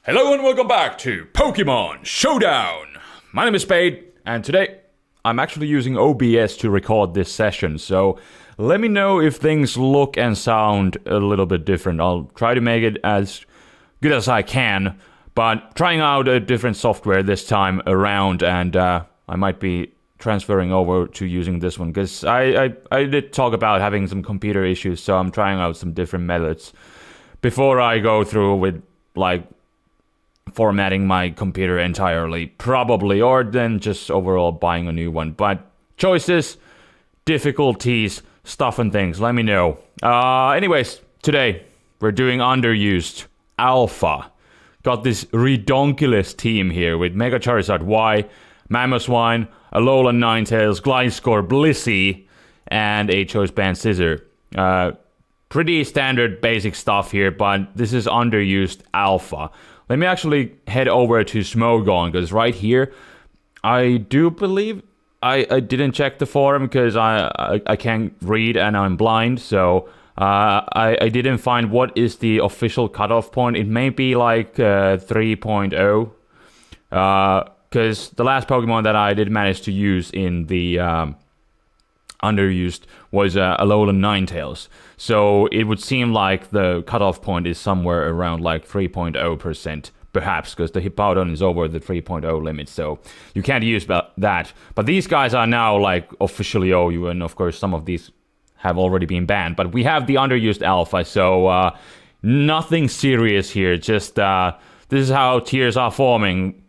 Hello and welcome back to Pokemon Showdown! My name is Spade, and today I'm actually using OBS to record this session, so let me know if things look and sound a little bit different. I'll try to make it as good as I can, but trying out a different software this time around, and I might be transferring over to using this one, because I did talk about having some computer issues, so I'm trying out some different methods before I go through with, like, formatting my computer entirely, probably, or then just overall buying a new one. But choices, difficulties, stuff and things, let me know. Anyways, today we're doing Underused Alpha. Got this redonkulous team here with Mega Charizard Y, Mamoswine, Alolan Ninetales, Gliscor, Blissey, and a Choice Band Scissor. Pretty standard basic stuff here, but this is Underused Alpha. Let me actually head over to Smogon, because right here, I do believe, I didn't check the forum because I can't read and I'm blind, so I didn't find what is the official cutoff point. It may be like 3.0, because the last Pokemon that I did manage to use in the Underused was Alolan Ninetales. So it would seem like the cutoff point is somewhere around like 3.0%, perhaps, because the Hippowdon is over the 3.0 limit, so you can't use that. But these guys are now like officially OU, and of course some of these have already been banned. But we have the Underused Alpha, so nothing serious here, just this is how tiers are forming.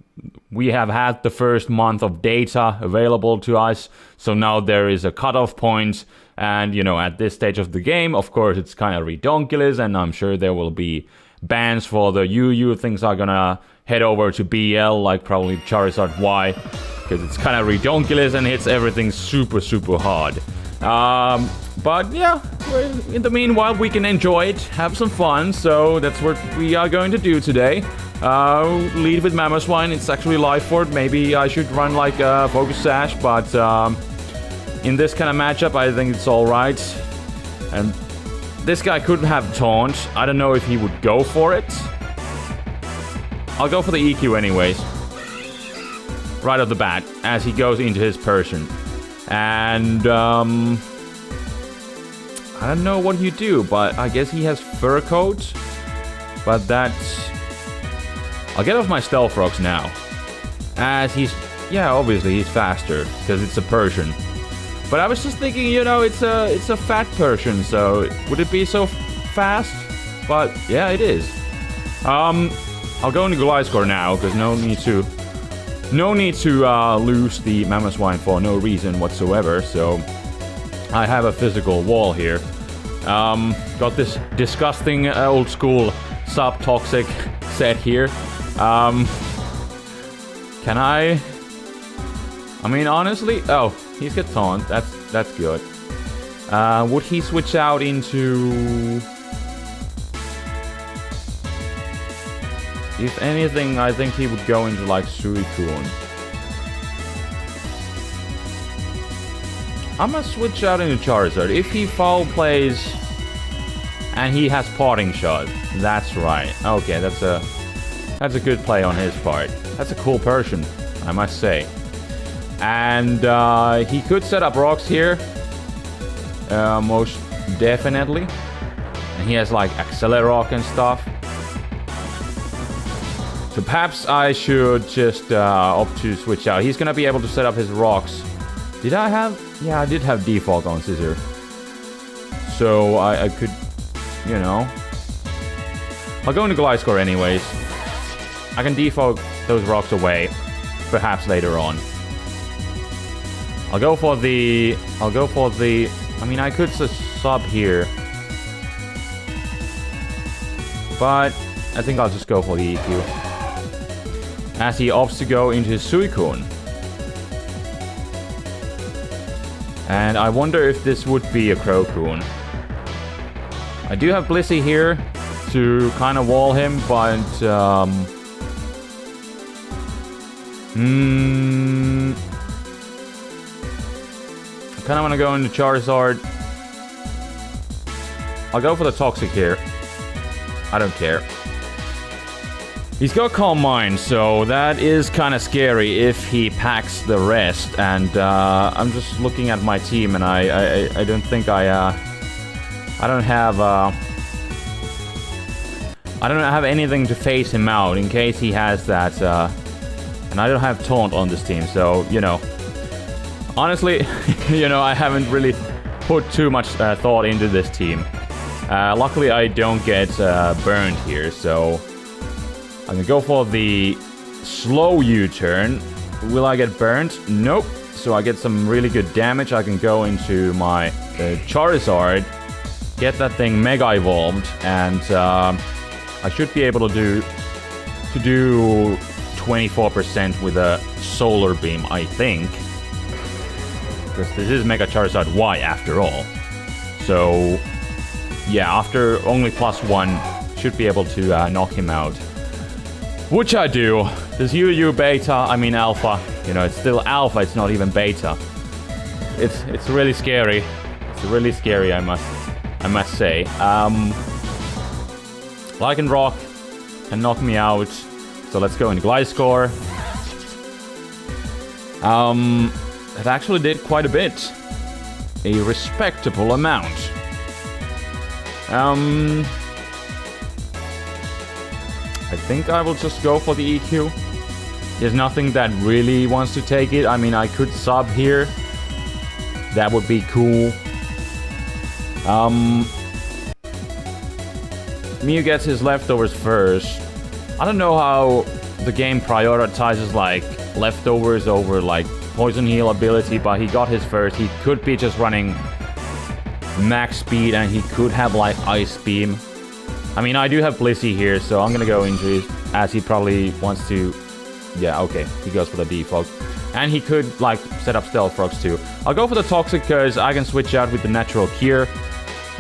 We have had the first month of data available to us, so now there is a cutoff point, and, you know, at this stage of the game, of course, it's kind of redonkulous, and I'm sure there will be bans for the UU. Things are gonna head over to BL, like probably Charizard Y, because it's kind of redonkulous and hits everything super, super hard. But yeah, in the meanwhile, we can enjoy it, have some fun, so that's what we are going to do today. Lead with Mamoswine. It's actually life fort. Maybe I should run like a Focus Sash, but in this kind of matchup, I think it's alright. And this guy could have Taunt. I don't know if he would go for it. I'll go for the EQ anyways. Right off the bat, as he goes into his Persian. And I don't know what you do, but I guess he has Fur Coat. But that's... I'll get off my Stealth Rocks now, as he's, yeah, obviously he's faster, because it's a Persian. But I was just thinking, you know, it's a fat Persian, so would it be so fast? But yeah, it is. I'll go into Gliscor now, because no need to lose the Mamoswine for no reason whatsoever, so I have a physical wall here. Got this disgusting old school sub-toxic set here. Can I mean, honestly, oh, he's got Taunt, that's good. Would he switch out into... If anything, I think he would go into, like, Suicune. I'm gonna switch out into Charizard. If he foul plays and he has Parting Shot, that's right. Okay, that's a good play on his part. That's a cool Persian, I must say. And he could set up rocks here, most definitely. And he has like Accelerock and stuff. So perhaps I should just opt to switch out. He's gonna be able to set up his rocks. Did I have? Yeah, I did have Defog on Scissor. So I could, you know. I'll go into Gliscor anyways. I can defog those rocks away, perhaps later on. I'll go for the... I mean, I could sub here. But I think I'll just go for the EQ. As he opts to go into his Suicune. And I wonder if this would be a Crocoon. I do have Blissey here to kind of wall him, but... I kind of want to go into Charizard. I'll go for the Toxic here. I don't care. He's got Calm Mind, so that is kind of scary if he packs the rest. And I'm just looking at my team, and I don't think I don't have anything to face him out in case he has that. And I don't have Taunt on this team, so you know. Honestly, you know, I haven't really put too much thought into this team. Luckily, I don't get burned here, so I'm gonna go for the slow U-turn. Will I get burned? Nope. So I get some really good damage. I can go into my Charizard, get that thing Mega Evolved, and I should be able to do 24% with a Solar Beam, I think. Because this is Mega Charizard Y after all. So yeah, after only +1, should be able to knock him out. Which I do. This UU Beta, I mean Alpha. You know, it's still Alpha, it's not even Beta. It's really scary. It's really scary, I must say. Lycanroc can knock me out. So let's go in Gliscor. It actually did quite a bit. A respectable amount. I think I will just go for the EQ. There's nothing that really wants to take it. I mean, I could sub here. That would be cool. Mew gets his leftovers first. I don't know how the game prioritizes like leftovers over like poison heal ability, but he got his first. He could be just running max speed and he could have like Ice Beam. I mean, I do have Blissey here, so I'm gonna go into it as he probably wants to. Yeah, okay, he goes for the Defog. And he could like set up Stealth Rocks too. I'll go for the Toxic because I can switch out with the Natural Cure.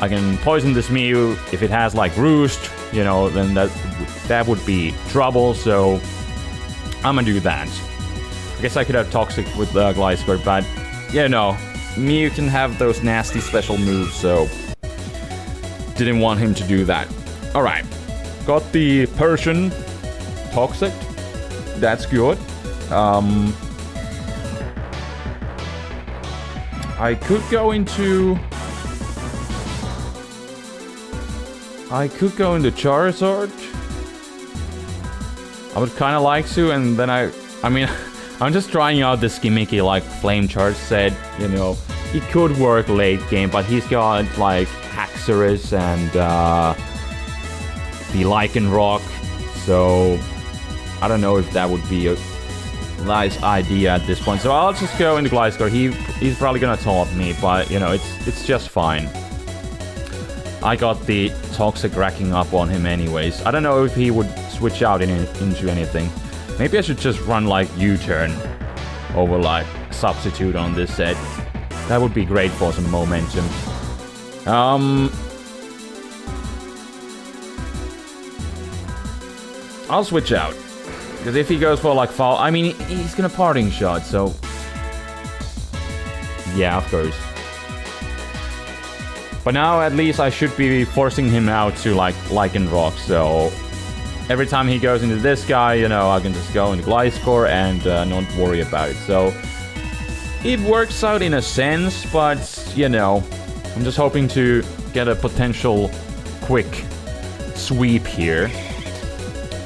I can poison this Mew. If it has like Roost, you know, then that would be trouble, so I'm gonna do that. I guess I could have Toxic with Gliscor, but yeah, no. Mew can have those nasty special moves, so didn't want him to do that. Alright, got the Persian Toxic. That's good. I could go into Charizard. I would kind of like to, and then I mean, I'm just trying out this gimmicky like Flame Charge set, you know. It could work late game, but he's got like Haxorus and the Lycanroc, so I don't know if that would be a nice idea at this point. So I'll just go into Gliscor. He's probably gonna taunt me, but you know, it's just fine. I got the Toxic racking up on him anyways. I don't know if he would switch out into anything. Maybe I should just run like U-turn over like Substitute on this set. That would be great for some momentum. I'll switch out. Because if he goes for like foul, I mean, he's gonna Parting Shot, so yeah, of course. But now at least I should be forcing him out to like Lycanroc, so every time he goes into this guy, you know, I can just go into Gliscor and not worry about it. So it works out in a sense, but you know, I'm just hoping to get a potential quick sweep here.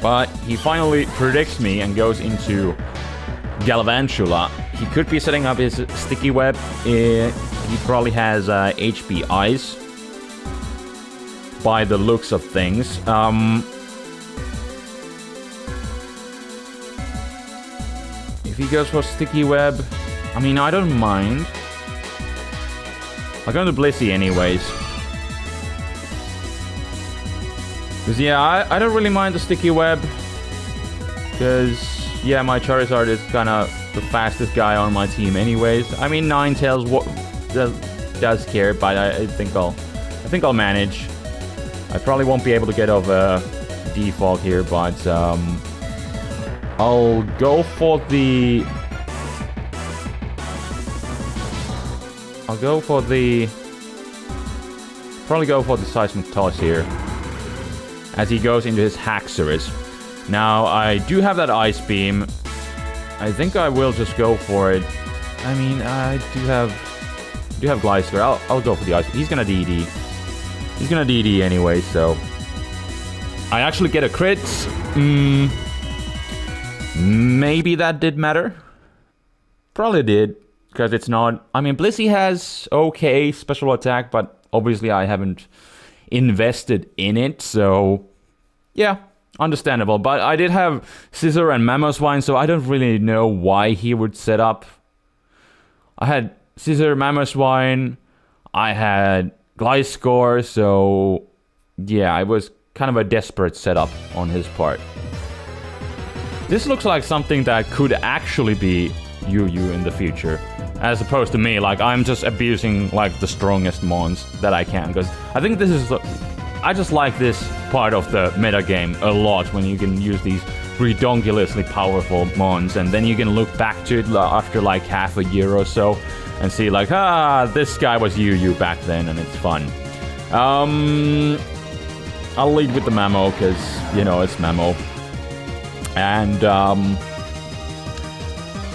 But he finally predicts me and goes into Galvantula. He could be setting up his Sticky Web. He probably has HP Ice by the looks of things. If he goes for Sticky Web, I mean, I don't mind. I'll go to Blissey anyways. Because yeah, I don't really mind the Sticky Web. Because yeah, my Charizard is kind of the fastest guy on my team anyways. I mean, Ninetales does care, but I think I'll manage. I probably won't be able to get over Defog here, but I'll go for the probably go for the Seismic Toss here, as he goes into his Haxorus. Now, I do have that Ice Beam. I think I will just go for it. I mean, I do have Gliscor. I'll go for the Ice Beam. He's gonna DD. He's gonna DD anyway, so... I actually get a crit. Maybe that did matter. Probably did, because it's not... I mean, Blissey has okay special attack, but obviously I haven't invested in it, so... Yeah, understandable. But I did have Scizor and Mamoswine, so I don't really know why he would set up. I had Scizor, Mamoswine, I had Gliscor, so... Yeah, it was kind of a desperate setup on his part. This looks like something that could actually be Yu in the future, as opposed to me. Like, I'm just abusing like the strongest mons that I can, because I think this is... I just like this part of the metagame a lot, when you can use these redonkulously powerful mons, and then you can look back to it after like half a year or so, and see like, this guy was Yu back then, and it's fun. I'll lead with the Mamo, because, you know, it's Mamo. And,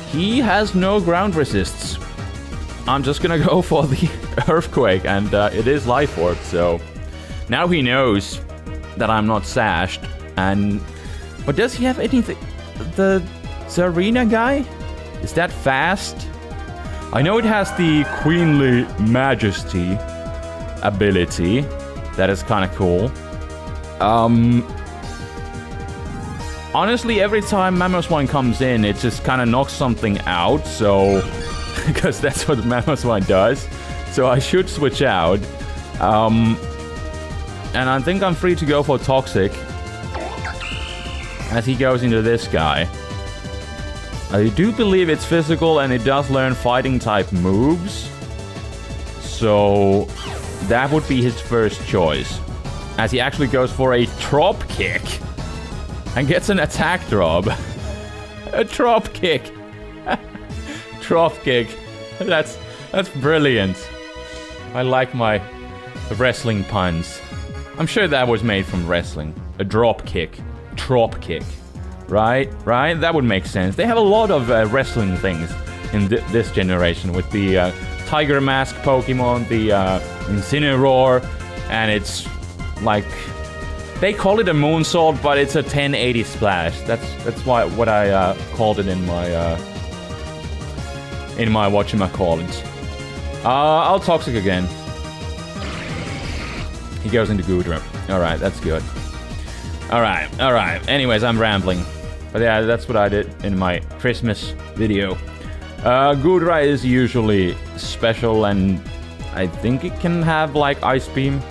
he has no ground resists. I'm just gonna go for the Earthquake, and it is Life Orb, so... Now he knows that I'm not sashed, and... But does he have anything... The Zarina guy? Is that fast? I know it has the Queenly Majesty ability. That is kind of cool. Honestly, every time Mamoswine comes in, it just kind of knocks something out, so... Because that's what Mamoswine does. So I should switch out. And I think I'm free to go for Toxic. As he goes into this guy. I do believe it's physical, and it does learn fighting type moves. So... That would be his first choice. As he actually goes for a Trop Kick. And gets an attack drop. A Trop Kick. Trop Kick. That's brilliant. I like my wrestling puns. I'm sure that was made from wrestling. A drop kick. Trop Kick. Right? Right? That would make sense. They have a lot of wrestling things in this generation. With the Tiger Mask Pokemon, the Incineroar, and it's like... They call it a Moonsault, but it's a 1080 splash. That's what I called it in my whatchamacallit. I'll Toxic again. He goes into Goodra. Alright, that's good. Alright. Anyways, I'm rambling. But yeah, that's what I did in my Christmas video. Goodra is usually special, and I think it can have like Ice Beam.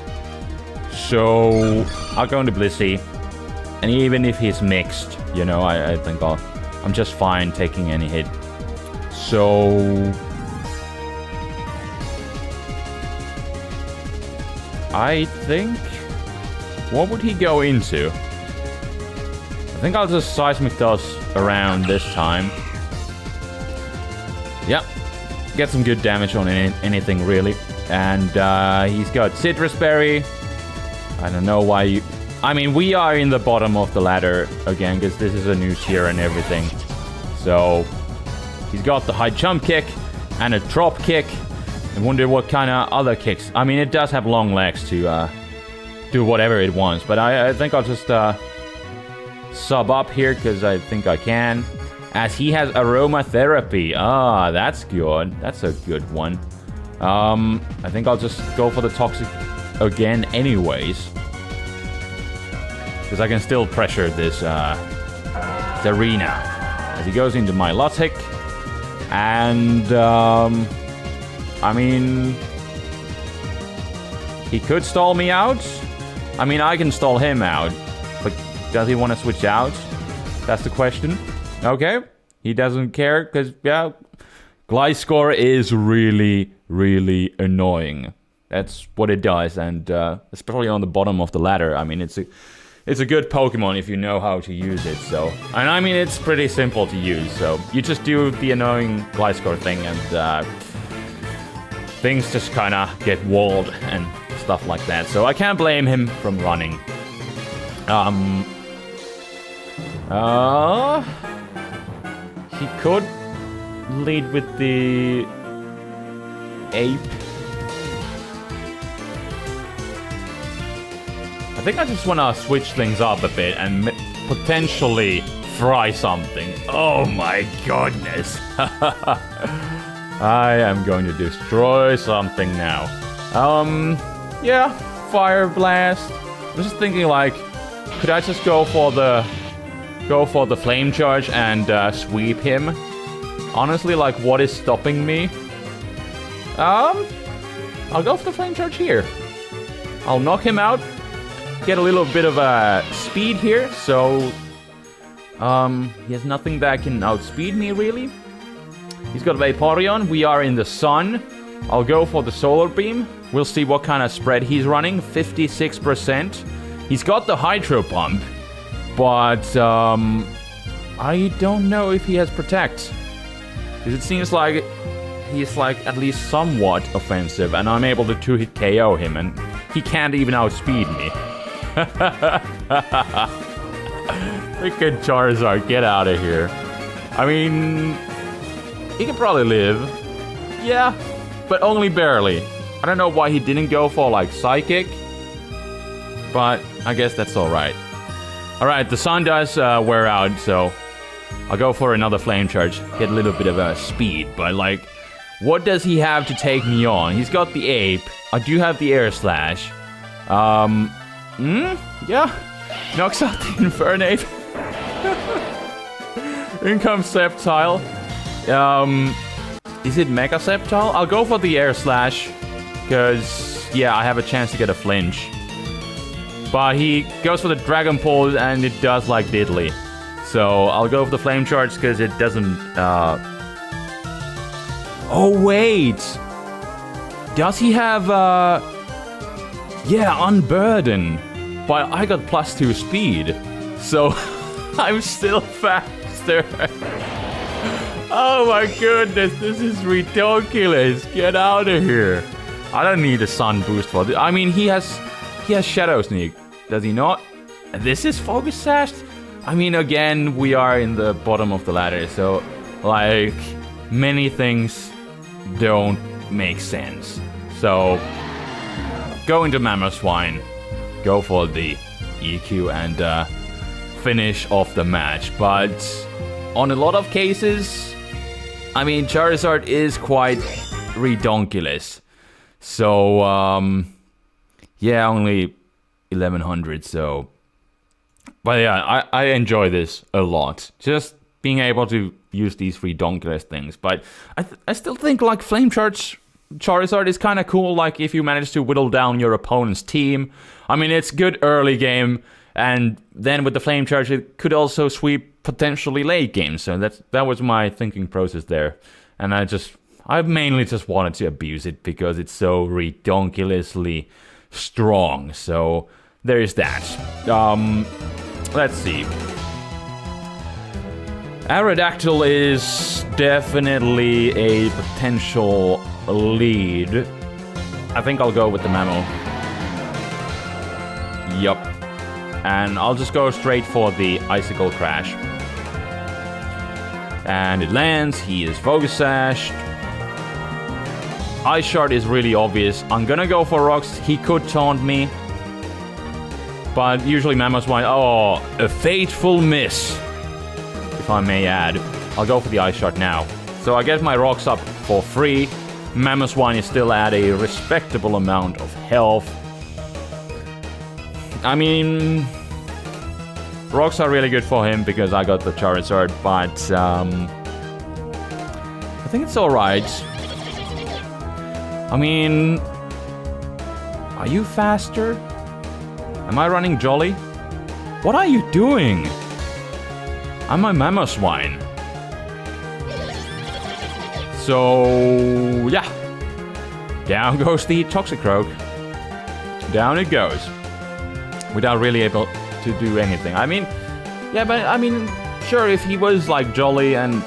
So I'll go into Blissey, and even if he's mixed, you know, I think I'm just fine taking any hit. So I think, what would he go into? I think I'll just Seismic Toss around this time. Yep, get some good damage on anything really, and he's got Citrus Berry. I don't know why you... I mean, we are in the bottom of the ladder again, because this is a new tier and everything. So, he's got the high jump kick and a drop kick. I wonder what kind of other kicks... I mean, it does have long legs to do whatever it wants. But I think I'll just sub up here, because I think I can. As he has Aromatherapy. Ah, that's good. That's a good one. I think I'll just go for the Toxic again anyways. Because I can still pressure this Zarina. As he goes into my Lotic. And, I mean... He could stall me out. I mean, I can stall him out. But does he want to switch out? That's the question. Okay. He doesn't care, because, yeah... Gliscor is really, really annoying. That's what it does, and especially on the bottom of the ladder. I mean, it's a good Pokemon if you know how to use it, so... And I mean, it's pretty simple to use, so... You just do the annoying Gliscor thing, and things just kinda get walled and stuff like that. So I can't blame him from running. He could lead with the ape. I think I just want to switch things up a bit and potentially fry something. Oh my goodness. I am going to destroy something now. Yeah, Fire Blast. I'm just thinking like, could I just go for the Flame Charge and sweep him? Honestly, like, what is stopping me? I'll go for the Flame Charge here. I'll knock him out. Get a little bit of speed here, so he has nothing that can outspeed me, really. He's got Vaporeon. We are in the sun. I'll go for the Solar Beam. We'll see what kind of spread he's running. 56%. He's got the Hydro Pump, but I don't know if he has Protect. Because it seems like he's like at least somewhat offensive, and I'm able to 2-hit KO him, and he can't even outspeed me. Freaking Charizard, get out of here. I mean, he can probably live. Yeah, but only barely. I don't know why he didn't go for like Psychic, but I guess that's alright. Alright, the sun does wear out, so I'll go for another Flame Charge. Get a little bit of speed, but like, what does he have to take me on? He's got the Ape. I do have the Air Slash. Yeah. Knocks out the Infernape. In comes Sceptile. Is it Mega Sceptile? I'll go for the Air Slash. Because, yeah, I have a chance to get a flinch. But he goes for the Dragon Pulse and it does like diddly. So I'll go for the Flame Charge because it doesn't... Oh, wait! Does he have, yeah, Unburden. But I got +2 speed. So I'm still faster. Oh my goodness, this is ridiculous. Get out of here. I don't need a Sun boost for this. I mean, he has Shadow Sneak. Does he not? This is Focus Sash? I mean, again, we are in the bottom of the ladder. So, like, many things don't make sense. So, go into Mamoswine, go for the EQ and finish off the match. But on a lot of cases, I mean, Charizard is quite redonkulous. So, yeah, only 1100, so... But yeah, I enjoy this a lot. Just being able to use these redonkulous things. But I still think, like, Flame Charge Charizard is kind of cool, like, if you manage to whittle down your opponent's team. I mean, it's good early game, and then with the Flame Charge, it could also sweep potentially late game. So that was my thinking process there. And I mainly just wanted to abuse it because it's so redonkulously strong. So there is that. Let's see. Aerodactyl is definitely a potential lead. I think I'll go with the Mamo. Yup. And I'll just go straight for the Icicle Crash. And it lands. He is Focus Sashed. Ice Shard is really obvious. I'm gonna go for Rocks. He could taunt me. But usually Mamoswine... Oh, a fateful miss. If I may add. I'll go for the Ice Shard now. So I get my Rocks up for free. Mamoswine is still at a respectable amount of health. I mean... Rocks are really good for him because I got the Charizard, but... I think it's alright. I mean... Are you faster? Am I running Jolly? What are you doing? I'm a Mamoswine. So... yeah. Down goes the Toxicroak. Down it goes. Without really able to do anything. I mean... Yeah, but I mean... Sure, if he was like Jolly and...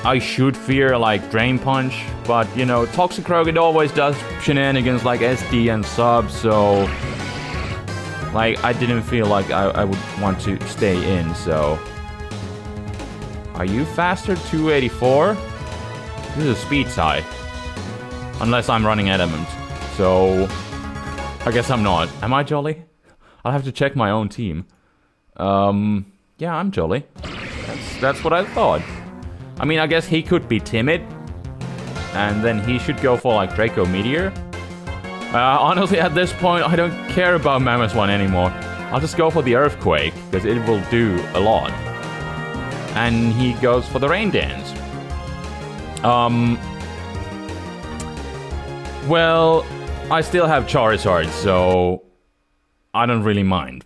I should fear like Drain Punch, but you know, Toxicroak, it always does shenanigans like SD and sub, so Like, I didn't feel like I would want to stay in, so... Are you faster? 284? This is a speed tie. Unless I'm running adamant. So... I guess I'm not. Am I jolly? I'll have to check my own team. Yeah, I'm jolly. That's what I thought. I mean, I guess he could be timid. And then he should go for, like, Draco Meteor. Honestly, at this point, I don't care about Mammoth anymore. I'll just go for the Earthquake, because it will do a lot. And he goes for the Rain Dance. Well, I still have Charizard, so I don't really mind.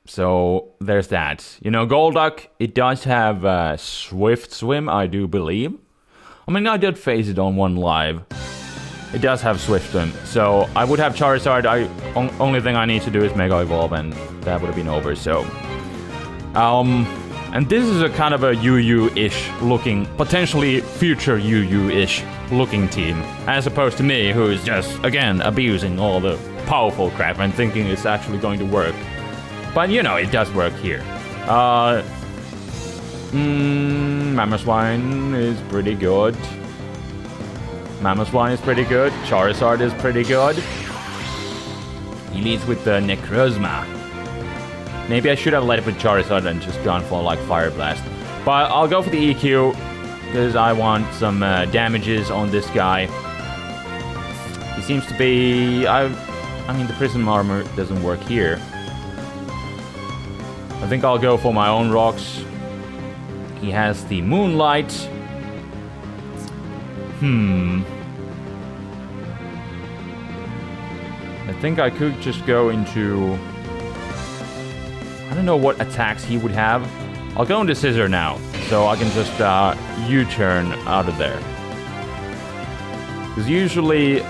So there's that. You know, Golduck, it does have Swift Swim, I do believe. I mean, I did face it on one live. It does have Swift Swim, so I would have Charizard. Only thing I need to do is Mega Evolve, and that would have been over, so... And this is a kind of a UU-ish looking, potentially future UU-ish looking team, as opposed to me, who is just, again, abusing all the powerful crap and thinking it's actually going to work. But, you know, it does work here. Mamoswine is pretty good. Mamoswine is pretty good. Charizard is pretty good. He leads with the Necrozma. Maybe I should have led it with Charizard and just gone for, like, Fire Blast. But I'll go for the EQ, because I want some damages on this guy. He seems to be... I mean, the Prism Armor doesn't work here. I think I'll go for my own rocks. He has the Moonlight. I think I could just go into... I don't know what attacks he would have. I'll go into Scissor now, so I can just U-turn out of there. Because usually...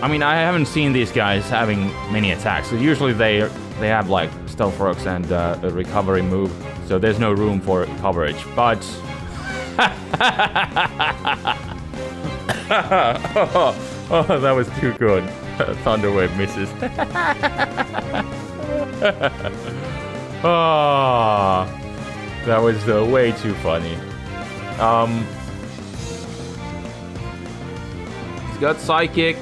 I mean, I haven't seen these guys having many attacks. So usually they have, like, Stealth Rocks and a recovery move. So there's no room for coverage. But... oh, that was too good. Thunder Wave misses. Oh, that was way too funny. He's got Psychic.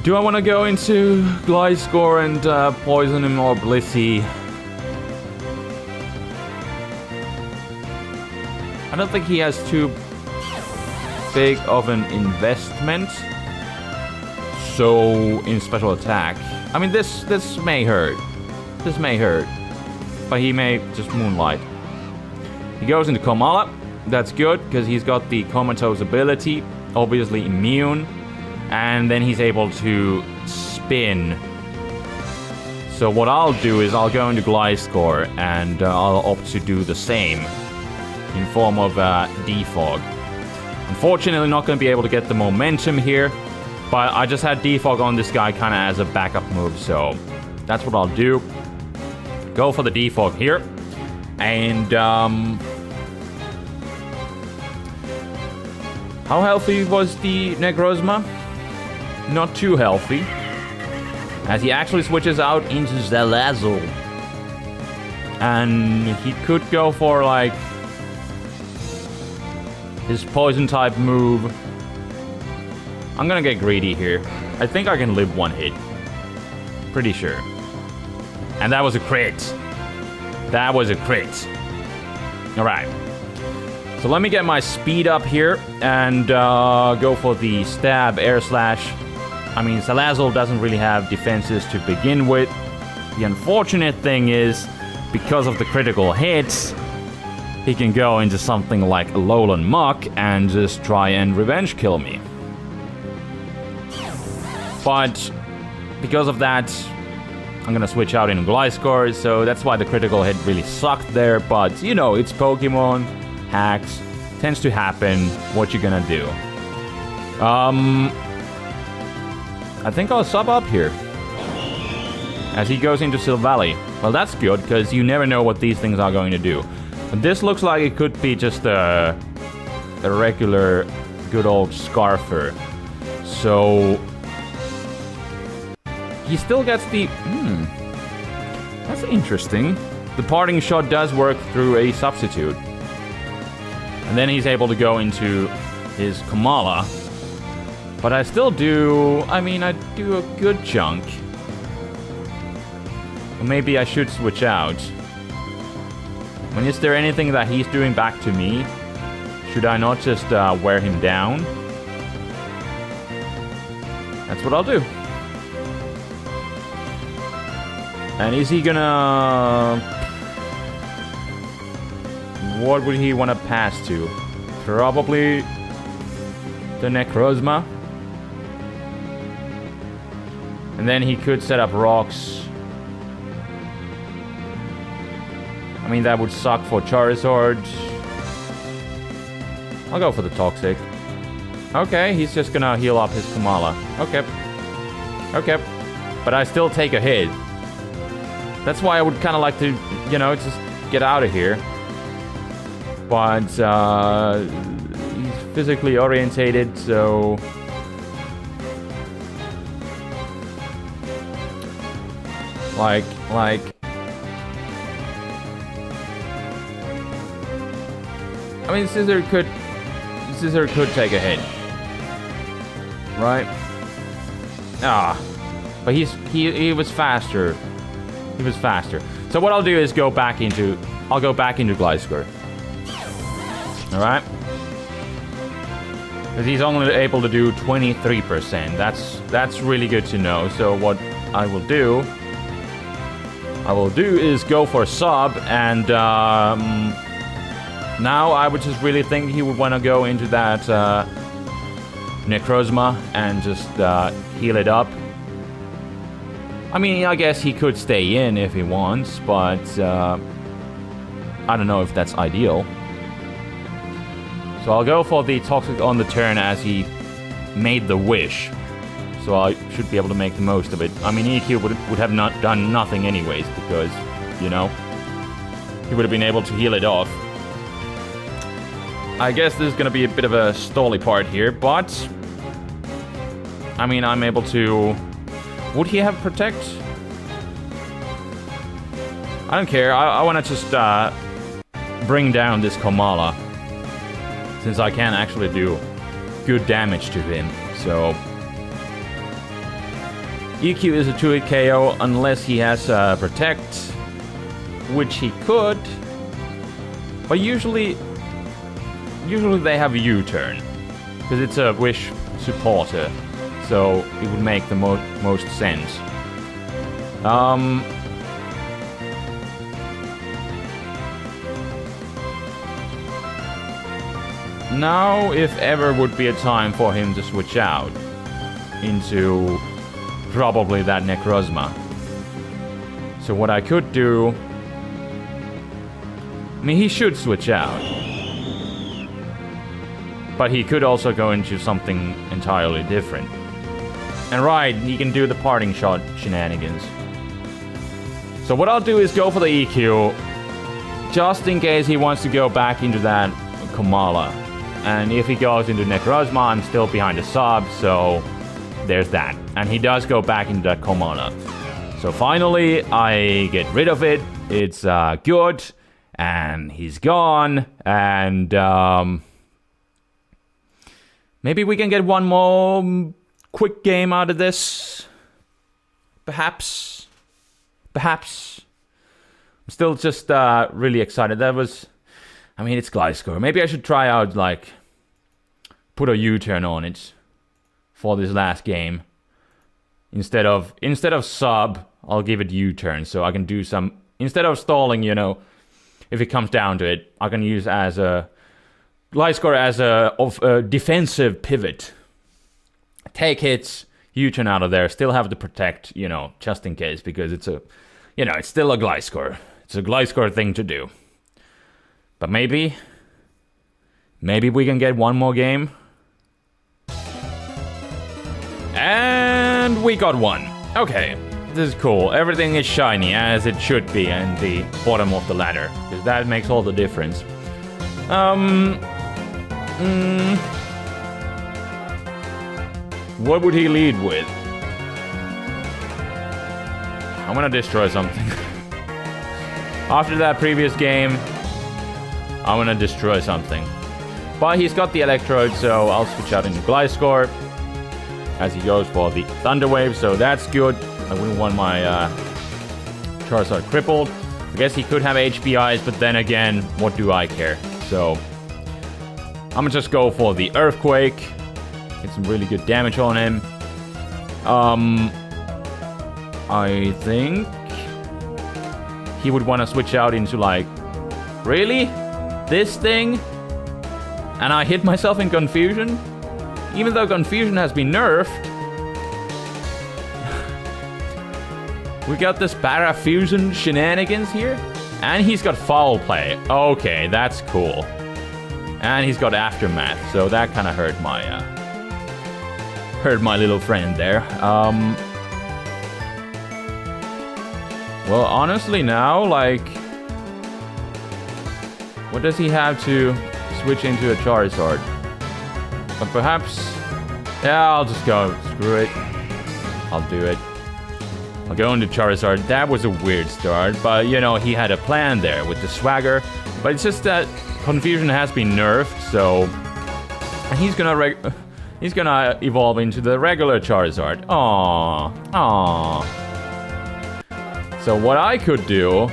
Do I want to go into Gliscor and poison him or Blissey? I don't think he has too big of an investment. So, in special attack. I mean, this may hurt. This may hurt. But he may just Moonlight. He goes into Komala. That's good, because he's got the Comatose ability. Obviously immune. And then he's able to spin. So what I'll do is I'll go into Gliscor, and I'll opt to do the same. In form of Defog. Unfortunately, not going to be able to get the momentum here. But I just had Defog on this guy kind of as a backup move, so that's what I'll do. Go for the Defog here. And, how healthy was the Necrozma? Not too healthy. As he actually switches out into Salazzle. And he could go for, like, his poison type move. I'm gonna get greedy here. I think I can live one hit. Pretty sure. And that was a crit. That was a crit. Alright. So let me get my speed up here and go for the stab, air slash. I mean, Salazzle doesn't really have defenses to begin with. The unfortunate thing is, because of the critical hits, he can go into something like Alolan Muck and just try and revenge kill me. But because of that, I'm gonna switch out into Gliscor, so that's why the critical hit really sucked there. But, you know, it's Pokemon, hacks, tends to happen, what you gonna do? I think I'll sub up here. As he goes into Silvally. Well, that's good, because you never know what these things are going to do. But this looks like it could be just a regular good old Scarfer. So he still gets the... That's interesting. The parting shot does work through a substitute. And then he's able to go into his Kamala. But I still do... I mean, I do a good chunk. Or maybe I should switch out. I mean, is there anything that he's doing back to me? Should I not just wear him down? That's what I'll do. And is he gonna... What would he want to pass to? Probably the Necrozma. And then he could set up rocks. I mean, that would suck for Charizard. I'll go for the Toxic. Okay, he's just gonna heal up his Kamala. Okay. Okay. But I still take a hit. That's why I would kind of like to, you know, just get out of here. But, he's physically orientated, so... Like... I mean, Scissor could take a hit. Right? Ah. But he was faster. He was faster. So what I'll do is go back into Gliscor. Alright? Because he's only able to do 23%. That's really good to know. So what I will do is go for Sub, and now I would just really think he would want to go into that Necrozma and just heal it up. I mean, I guess he could stay in if he wants, but I don't know if that's ideal. So I'll go for the Toxic on the turn as he made the wish. So I should be able to make the most of it. I mean, EQ would have not done nothing anyways, because, you know, he would have been able to heal it off. I guess this is going to be a bit of a stally part here, but... I mean, I'm able to... Would he have Protect? I don't care. I want to just bring down this Kamala. Since I can actually do good damage to him. So... EQ is a 2-hit KO unless he has Protect. Which he could. But usually they have a U-turn. Because it's a Wish supporter. So it would make the most sense. Now, if ever would be a time for him to switch out into probably that Necrozma. So what I could do... I mean, he should switch out. But he could also go into something entirely different. And right, he can do the parting shot shenanigans. So what I'll do is go for the EQ, just in case he wants to go back into that Kamala. And if he goes into Necrozma, I'm still behind the sub, so there's that. And he does go back into that Kamala. So finally, I get rid of it. It's good. And he's gone. And maybe we can get one more quick game out of this. Perhaps. I'm still just really excited. That was... I mean, it's Gliscor. Maybe I should try out, like... Put a U-turn on it. For this last game. Instead of sub, I'll give it U-turn. So I can do some... Instead of stalling, you know... If it comes down to it, I can use as a... Gliscor as a defensive pivot. Take hits, U-turn out of there, still have to protect, you know, just in case, because it's a, you know, it's still a Gliscor. It's a Gliscor thing to do. But maybe we can get one more game. And we got one. Okay, this is cool. Everything is shiny, as it should be, in the bottom of the ladder, because that makes all the difference. What would he lead with? I'm gonna destroy something. After that previous game, I'm gonna destroy something. But he's got the Electrode, so I'll switch out into Gliscor as he goes for the Thunder Wave, so that's good. I wouldn't want my Charizard crippled. I guess he could have HPIs, but then again, what do I care? So I'm gonna just go for the Earthquake. Get some really good damage on him. I think he would want to switch out into like, really? This thing? And I hit myself in Confusion? Even though Confusion has been nerfed. We got this Parafusion shenanigans here. And he's got Foul Play. Okay, that's cool. And he's got Aftermath, so that kind of hurt my little friend there. Well, honestly now, like, what does he have to switch into a Charizard? But perhaps, yeah, I'll just go. Screw it. I'll do it. I'll go into Charizard. That was a weird start, but you know, he had a plan there with the Swagger. But it's just that Confusion has been nerfed, so he's gonna evolve into the regular Charizard. Aww. So what I could do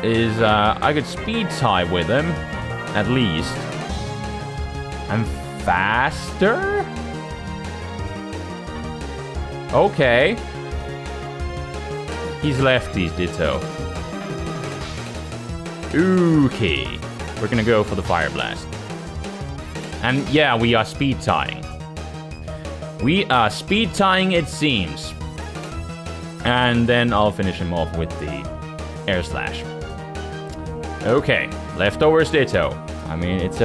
is I could Speed Type with him, at least. I'm faster? Okay. He's lefties, ditto. Okay. We're gonna go for the Fire Blast. And yeah, we are Speed Tying. We are Speed Tying, it seems. And then I'll finish him off with the Air Slash. Okay, leftovers ditto. I mean, it's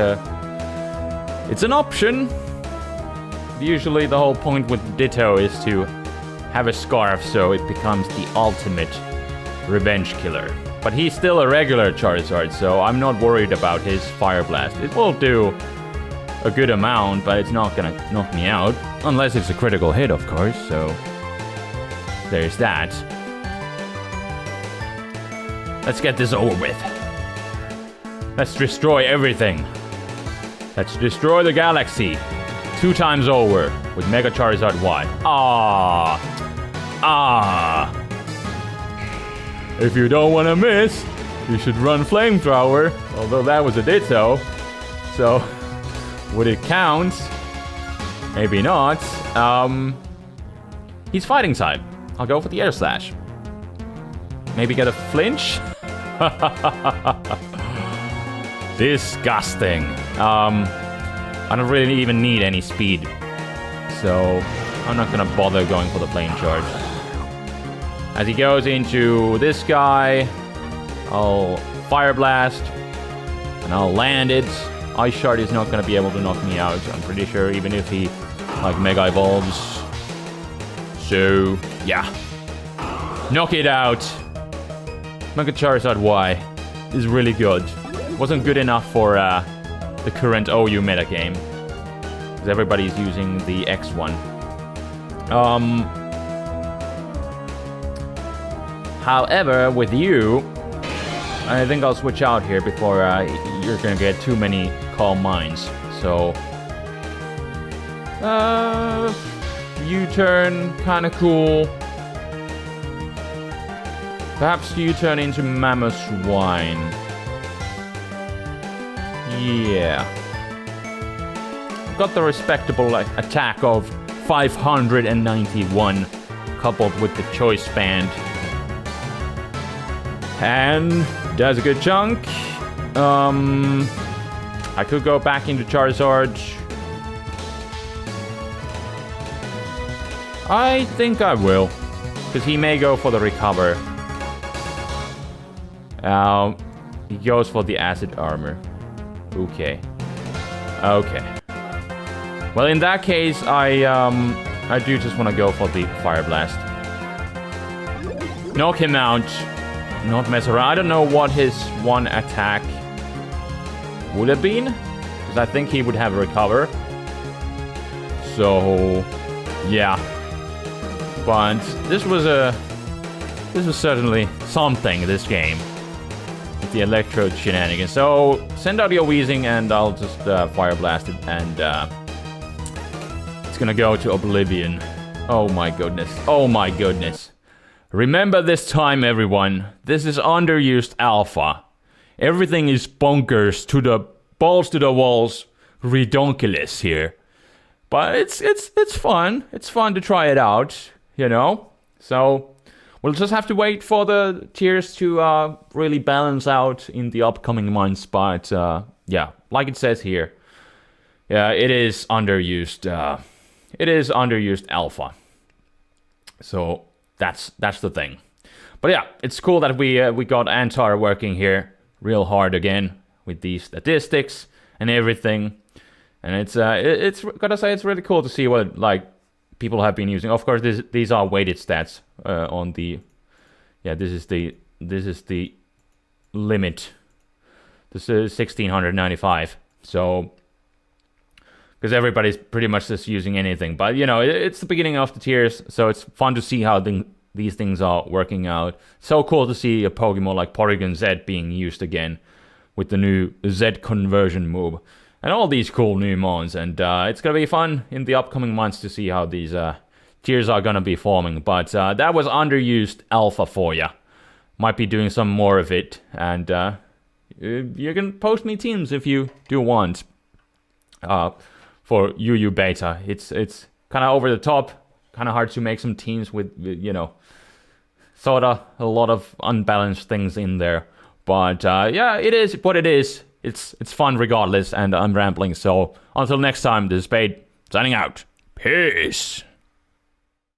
an option. Usually the whole point with ditto is to have a Scarf so it becomes the ultimate revenge killer. But he's still a regular Charizard, so I'm not worried about his Fire Blast. It will do a good amount, but it's not gonna knock me out. Unless it's a critical hit, of course, so there's that. Let's get this over with. Let's destroy everything. Let's destroy the galaxy 2 times over with Mega Charizard Y. If you don't want to miss, you should run Flamethrower. Although that was a ditto. So, would it count? Maybe not. He's Fighting type. I'll go for the Air Slash. Maybe get a flinch? Disgusting. I don't really even need any speed. So, I'm not gonna bother going for the plane charge. As he goes into this guy, I'll Fire Blast. And I'll land it. Ice Shard is not gonna be able to knock me out, I'm pretty sure, even if he, like, Mega Evolves. So, yeah. Knock it out. Mega Charizard Y is really good. Wasn't good enough for the current OU metagame, because everybody's using the X1. However, with you, I think I'll switch out here before you're gonna get too many Calm Minds. So, U-turn, kinda cool. Perhaps U-turn into Mamoswine. Yeah. Got the respectable attack of 591, coupled with the Choice Band. And does a good chunk. I could go back into Charizard. I think I will, because he may go for the Recover. He goes for the Acid Armor. Okay. Well, in that case, I do just want to go for the Fire Blast. Knock him out. Not mess around. I don't know what his one attack would have been. because I think he would have a recover. So, yeah. But this was certainly something, this game. With the electrode shenanigans. So, send out your Weezing and I'll just Fire Blast it, and it's gonna go to oblivion. Oh my goodness. Oh my goodness. Remember this time, everyone. This is underused alpha. Everything is bonkers to the balls to the walls, redonkulous here. But it's fun. It's fun to try it out, you know. So we'll just have to wait for the tiers to really balance out in the upcoming months. But yeah, like it says here, yeah, it is underused. It is underused alpha. So that's the thing. But yeah, it's cool that we got Antar working here real hard again with these statistics and everything. And it's gotta say, it's really cool to see what like people have been using. Of course, these are weighted stats on the. Yeah, this is the limit. This is 1695. So because everybody's pretty much just using anything, but you know, it's the beginning of the tiers, so it's fun to see how these things are working out. So cool to see a Pokemon like Porygon-Z being used again with the new Z conversion move. And all these cool new mons, and it's gonna be fun in the upcoming months to see how these tiers are gonna be forming. But that was underused alpha for ya. Might be doing some more of it, and you can post me teams if you do want. For UU beta, it's kind of over the top, kind of hard to make some teams with you know, sort of a lot of unbalanced things in there. But yeah, it is what it is. It's fun regardless, and I'm rambling. So until next time, this is Spade signing out. Peace.